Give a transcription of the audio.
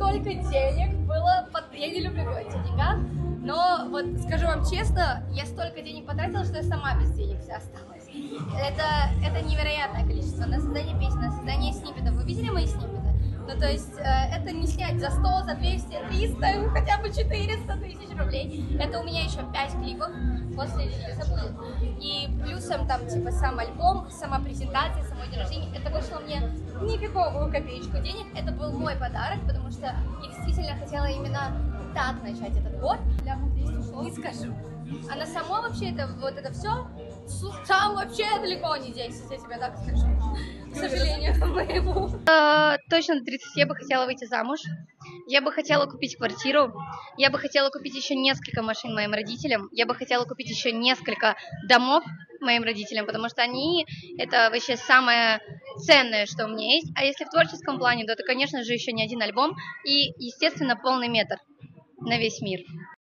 столько денег было, я не люблю говорить о деньгах, но вот скажу вам честно, я столько денег потратила, что я сама без денег вся осталась. Это невероятное количество на создание песен, на создание сниппетов. Вы видели мои сниппеты? Ну, то есть, это не снять за 100, за 200, 300, хотя бы 400 тысяч рублей. Это у меня еще 5 клипов после релиза будет. И плюсом там, типа, сам альбом, сама презентация, само день рождения. Это вышло мне нифиговую копеечку денег. Это был мой подарок, потому что я действительно хотела именно так начать этот год. Не скажу. А на само вообще это вот это все там вообще далеко не 10, я тебе так скажу. К сожалению, моему. Точно до 30 я бы хотела выйти замуж. Я бы хотела купить квартиру. Я бы хотела купить еще несколько машин моим родителям. Я бы хотела купить еще несколько домов моим родителям, потому что они это вообще самое ценное, что у меня есть. А если в творческом плане, то это, конечно же, еще не один альбом и, естественно, полный метр на весь мир.